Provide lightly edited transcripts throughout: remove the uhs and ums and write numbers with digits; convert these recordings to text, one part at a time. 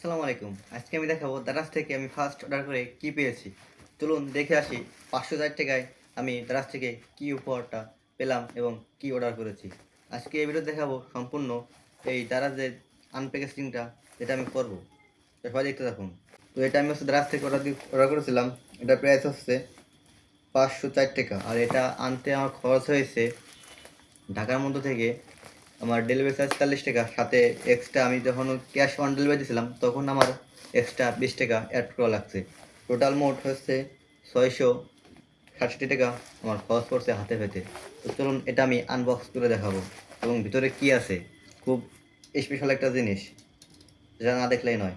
আসসালামু আলাইকুম। আজকে আমি দেখাবো দারাজ থেকে আমি ফার্স্ট অর্ডার করে কি পেয়েছি। চলুন দেখে আসি ৫০০ টাকায় আমি দারাজ থেকে কি উপহারটা পেলাম এবং কি অর্ডার করেছি। আজকে এই ভিডিও দেখাবো সম্পূর্ণ এই দারাজের আনপ্যাকেজিংটা যেটা আমি করব। তো সবাই দেখতে থাকুন। তো এটা আমি দারাজ থেকে অর্ডার করেছিলাম। এটার প্রাইস হচ্ছে ৫০৪ টাকা। আর এটা আনতে আমার খরচ হয়েছে ঢাকার মধ্যে থেকে আমার ডেলিভারি চার্জ ৪০ টাকা, সাথে এক্সট্রা আমি যখন ক্যাশ অন ডেলিভারি দিয়েছিলাম তখন আমার এক্সট্রা ২০ টাকা অ্যাড করা লাগছে। টোটাল মোট হচ্ছে ৬৬৭ টাকা আমার খরচ পড়ছে হাতে পেতে। তো চলুন এটা আমি আনবক্স করে দেখাবো এবং ভিতরে কি আছে। খুব স্পেশাল একটা জিনিস, যেটা না দেখলেই নয়।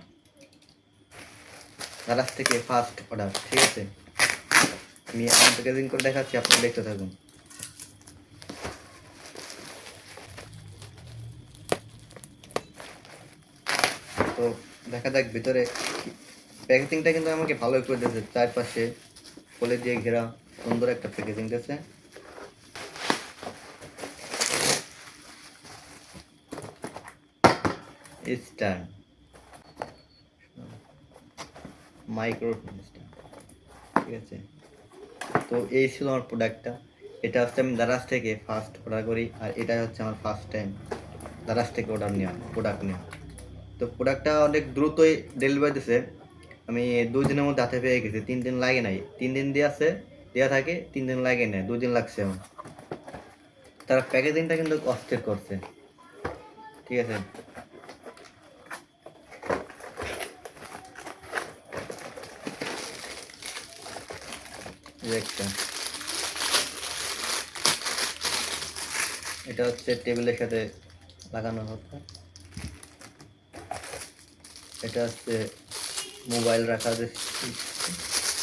দারাজ থেকে ফার্স্ট অর্ডার, ঠিক আছে। আমি আনপ্যাকেজিং করে দেখাচ্ছি, আপনারা দেখতে থাকুন। তো দেখা যাক ভিতরে প্যাকেজিংটা কিন্তু আমাকে ভালোই করে দিয়েছে, চারপাশে ফলে দিয়ে ঘেরা সুন্দর একটা প্যাকেজিং দিয়েছে। স্ট্যান্ড, মাইক্রোফোন স্ট্যান্ড, ঠিক আছে। তো এই ছিল আমার প্রোডাক্টটা। এটা হচ্ছে আমি দারাজ থেকে ফার্স্ট অর্ডার করি, আর এটাই হচ্ছে আমার ফার্স্ট টাইম দারাজ থেকে প্রোডাক্ট নেওয়া। তো প্রোডাক্টটা অনেক দ্রুতই ডেলিভারি দিয়েছে। আমি 2 দিনের মধ্যে হাতে পেয়ে গেছি, 3 দিন লাগে নাই। 3 দিন দেওয়া থাকে, 3 দিন লাগে না, 2 দিন লাগছে আমার। তার প্যাকেজিংটা কিন্তু অস্থির করছে, ঠিক আছে। একটা এটা হচ্ছে টেবিলের সাথে লাগানো হতো। এটা হচ্ছে মোবাইল রাখা,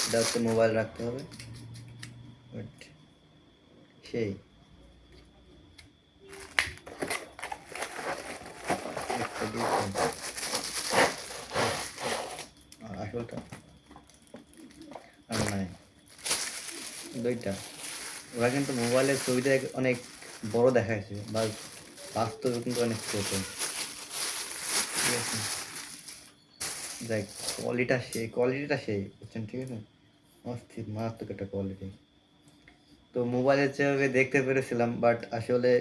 এটা হচ্ছে মোবাইল রাখতে হবে। সেই আসলটা আর নাই, দুইটা। ওরা কিন্তু মোবাইলের ছবিটা অনেক বড় দেখাচ্ছে, বা বাস্তবে কিন্তু অনেক ছোট, ঠিক আছে। দেখ, কোয়ালিটিটা সেই বুঝছেন, ঠিক আছে। অস্থির মারাত্মক একটা কোয়ালিটি। তো মোবাইলের যেভাবে দেখতে পেরেছিলাম, বাট আসলে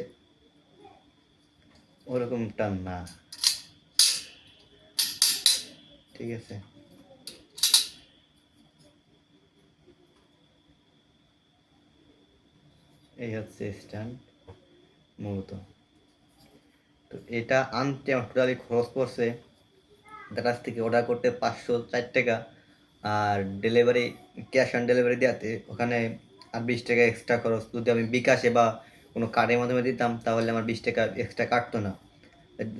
ওরকমটা না, ঠিক আছে। এই হচ্ছে স্ট্যান্ড মূলত। তো এটা আনতে আমার টোটালি খরচ পড়ছে দারাজ থেকে অর্ডার করতে ৫০৪ টাকা। আর ডেলিভারি, ক্যাশ অন ডেলিভারি দেওয়াতে ওখানে আর ২০ টাকা এক্সট্রা খরচ। যদি আমি বিকাশে বা কোনো কার্ডের মাধ্যমে দিতাম তাহলে আমার ২০ টাকা এক্সট্রা কাটতো না।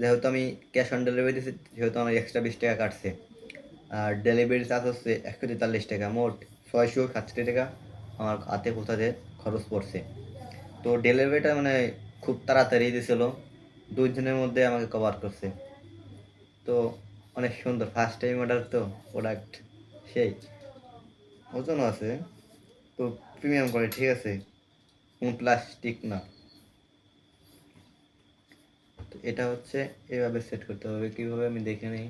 যেহেতু আমি ক্যাশ অন ডেলিভারি দিয়েছি, যেহেতু আমার এক্সট্রা ২০ টাকা কাটছে। আর ডেলিভারি চার্জ হচ্ছে ১৪৩ টাকা। মোট ৬৬৭ টাকা আমার হাতে পৌঁছাতে খরচ পড়ছে। তো ডেলিভারিটা মানে খুব তাড়াতাড়ি দিয়েছিল, ২ দিনের মধ্যে আমাকে কভার করছে। তো অনেক সুন্দর, ফার্স্ট টাইম অর্ডার, তো প্রোডাক্ট সেই ওজনও আছে। তো প্রিমিয়াম কোয়ালিটি, ঠিক আছে, কোনো প্লাস্টিক না। তো এটা হচ্ছে এভাবে সেট করতে হবে, কীভাবে আমি দেখে নিই।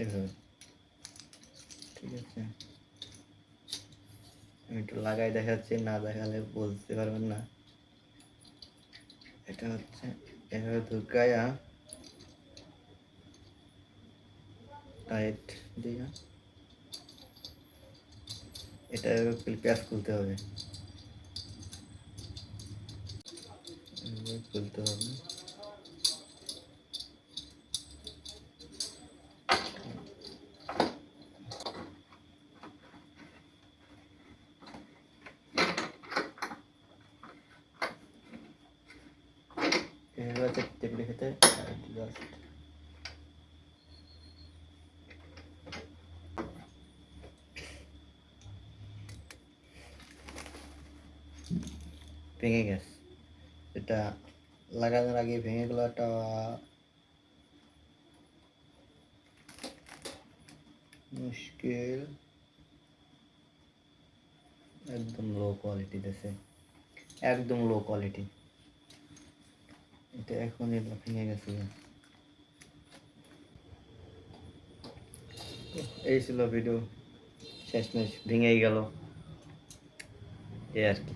এইভাবে, ঠিক আছে। আমি একটু লাগাই দেখাচ্ছি, না দেখালে বুঝতে পারবেন না। এটা হচ্ছে এভাবে ঢুকায়া টাইট দিয়া এটা প্যাচ খুলতে হবে, খুলতে হবে। এভাবে টেবিলে খেতে জাস্ট ভেঙে গেছে। এটা লাগানোর আগে ভেঙে গেলাটা মুশকিল। একদম লো কোয়ালিটি দিয়েছে, একদম লো কোয়ালিটি। এখন এটা ভেঙে গেছে। এই ছিল ভিডিও, শেষমেশ ভেঙেই গেল এই আর কি।